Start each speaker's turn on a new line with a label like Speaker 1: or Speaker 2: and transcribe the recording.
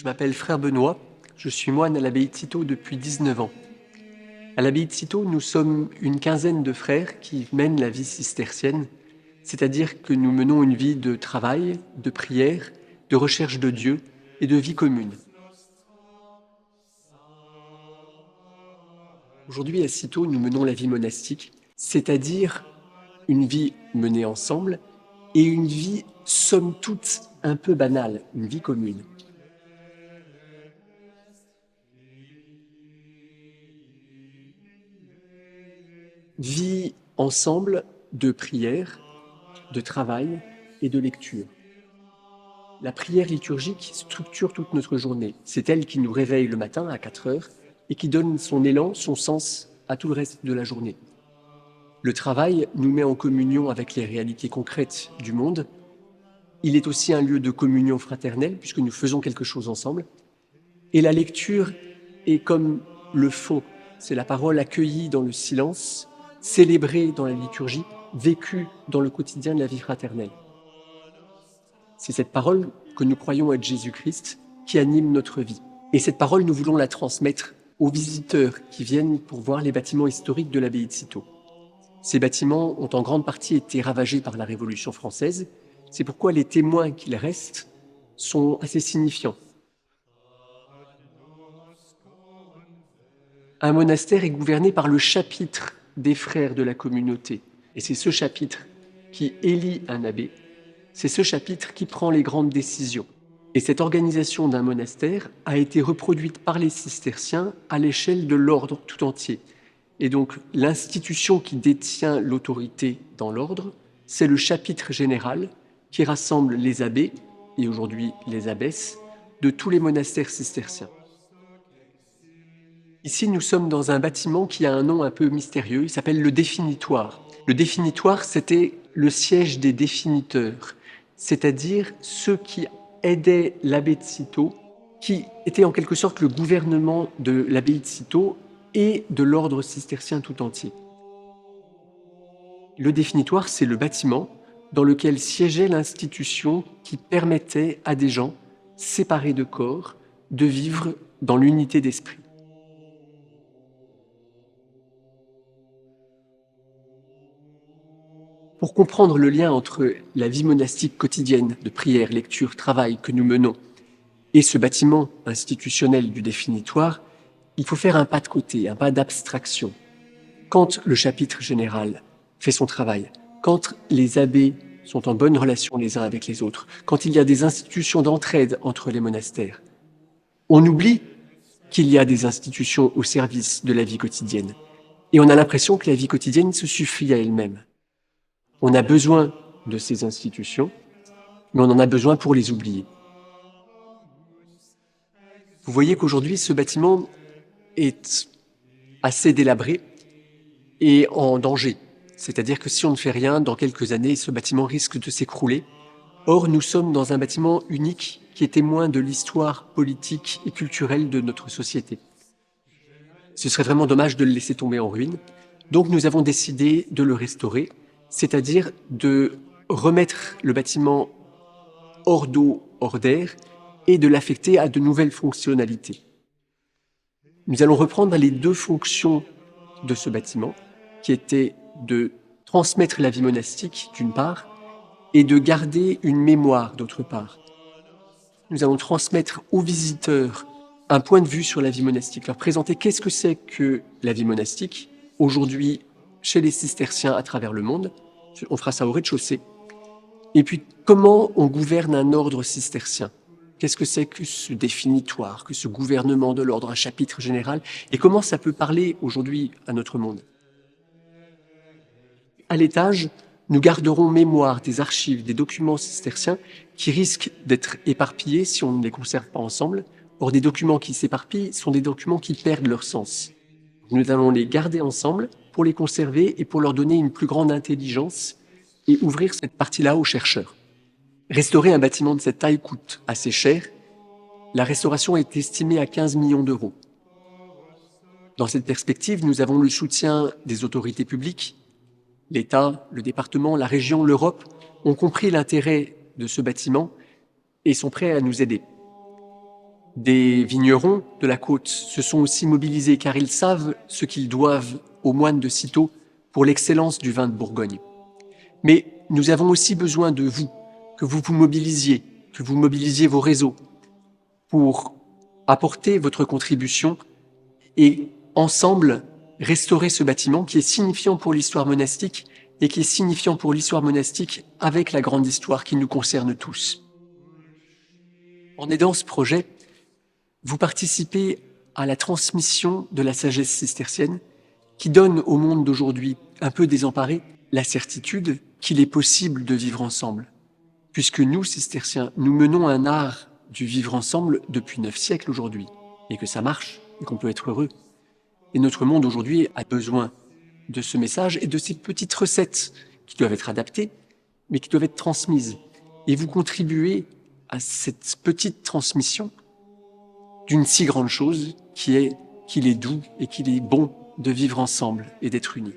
Speaker 1: Je m'appelle Frère Benoît, je suis moine à l'abbaye de Cîteaux depuis 19 ans. À l'abbaye de Cîteaux, nous sommes une quinzaine de frères qui mènent la vie cistercienne, c'est-à-dire que nous menons une vie de travail, de prière, de recherche de Dieu et de vie commune. Aujourd'hui, à Cîteaux, nous menons la vie monastique, c'est-à-dire une vie menée ensemble et une vie, somme toute, un peu banale, une vie commune. Vie ensemble de prière, de travail et de lecture. La prière liturgique structure toute notre journée. C'est elle qui nous réveille le matin à 4 heures et qui donne son élan, son sens à tout le reste de la journée. Le travail nous met en communion avec les réalités concrètes du monde. Il est aussi un lieu de communion fraternelle puisque nous faisons quelque chose ensemble. Et la lecture est comme le fond. C'est la parole accueillie dans le silence, célébrée dans la liturgie, vécue dans le quotidien de la vie fraternelle. C'est cette parole que nous croyons être Jésus-Christ qui anime notre vie. Et cette parole, nous voulons la transmettre aux visiteurs qui viennent pour voir les bâtiments historiques de l'abbaye de Cîteaux. Ces bâtiments ont en grande partie été ravagés par la Révolution française. C'est pourquoi les témoins qu'il reste sont assez signifiants. Un monastère est gouverné par le chapitre des frères de la communauté. Et c'est ce chapitre qui élit un abbé. C'est ce chapitre qui prend les grandes décisions. Et cette organisation d'un monastère a été reproduite par les cisterciens à l'échelle de l'ordre tout entier. Et donc, l'institution qui détient l'autorité dans l'ordre, c'est le chapitre général qui rassemble les abbés, et aujourd'hui les abbesses, de tous les monastères cisterciens. Ici, nous sommes dans un bâtiment qui a un nom un peu mystérieux, il s'appelle le définitoire. Le définitoire, c'était le siège des définiteurs, c'est-à-dire ceux qui aidaient l'abbé de Cîteaux, qui était en quelque sorte le gouvernement de l'abbaye de Cîteaux et de l'ordre cistercien tout entier. Le définitoire, c'est le bâtiment dans lequel siégeait l'institution qui permettait à des gens séparés de corps de vivre dans l'unité d'esprit. Pour comprendre le lien entre la vie monastique quotidienne de prière, lecture, travail que nous menons et ce bâtiment institutionnel du définitoire, il faut faire un pas de côté, un pas d'abstraction. Quand le chapitre général fait son travail, quand les abbés sont en bonne relation les uns avec les autres, quand il y a des institutions d'entraide entre les monastères, on oublie qu'il y a des institutions au service de la vie quotidienne. Et on a l'impression que la vie quotidienne se suffit à elle-même. On a besoin de ces institutions, mais on en a besoin pour les oublier. Vous voyez qu'aujourd'hui, ce bâtiment est assez délabré et en danger. C'est-à-dire que si on ne fait rien, dans quelques années, ce bâtiment risque de s'écrouler. Or, nous sommes dans un bâtiment unique qui est témoin de l'histoire politique et culturelle de notre société. Ce serait vraiment dommage de le laisser tomber en ruine. Donc, nous avons décidé de le restaurer, c'est-à-dire de remettre le bâtiment hors d'eau, hors d'air, et de l'affecter à de nouvelles fonctionnalités. Nous allons reprendre les deux fonctions de ce bâtiment, qui étaient de transmettre la vie monastique, d'une part, et de garder une mémoire, d'autre part. Nous allons transmettre aux visiteurs un point de vue sur la vie monastique, leur présenter qu'est-ce que c'est que la vie monastique, aujourd'hui, chez les cisterciens à travers le monde. On fera ça au rez-de-chaussée. Et puis, comment on gouverne un ordre cistercien? Qu'est-ce que c'est que ce définitoire, que ce gouvernement de l'ordre, un chapitre général? Et comment ça peut parler aujourd'hui à notre monde? À l'étage, nous garderons mémoire des archives, des documents cisterciens qui risquent d'être éparpillés si on ne les conserve pas ensemble. Or, des documents qui s'éparpillent sont des documents qui perdent leur sens. Nous allons les garder ensemble pour les conserver et pour leur donner une plus grande intelligence et ouvrir cette partie-là aux chercheurs. Restaurer un bâtiment de cette taille coûte assez cher. La restauration est estimée à 15 millions d'euros. Dans cette perspective, nous avons le soutien des autorités publiques. L'État, le département, la région, l'Europe ont compris l'intérêt de ce bâtiment et sont prêts à nous aider. Des vignerons de la côte se sont aussi mobilisés car ils savent ce qu'ils doivent aux moines de Cîteaux pour l'excellence du vin de Bourgogne. Mais nous avons aussi besoin de vous, que vous vous mobilisiez vos réseaux pour apporter votre contribution et ensemble restaurer ce bâtiment qui est signifiant pour l'histoire monastique et qui est signifiant pour l'histoire monastique avec la grande histoire qui nous concerne tous. En aidant ce projet, vous participez à la transmission de la sagesse cistercienne qui donne au monde d'aujourd'hui, un peu désemparé, la certitude qu'il est possible de vivre ensemble. Puisque nous, cisterciens, nous menons un art du vivre ensemble depuis 9 siècles aujourd'hui, et que ça marche, et qu'on peut être heureux. Et notre monde aujourd'hui a besoin de ce message et de ces petites recettes qui doivent être adaptées, mais qui doivent être transmises. Et vous contribuez à cette petite transmission d'une si grande chose qui est qu'il est doux et qu'il est bon de vivre ensemble et d'être unis.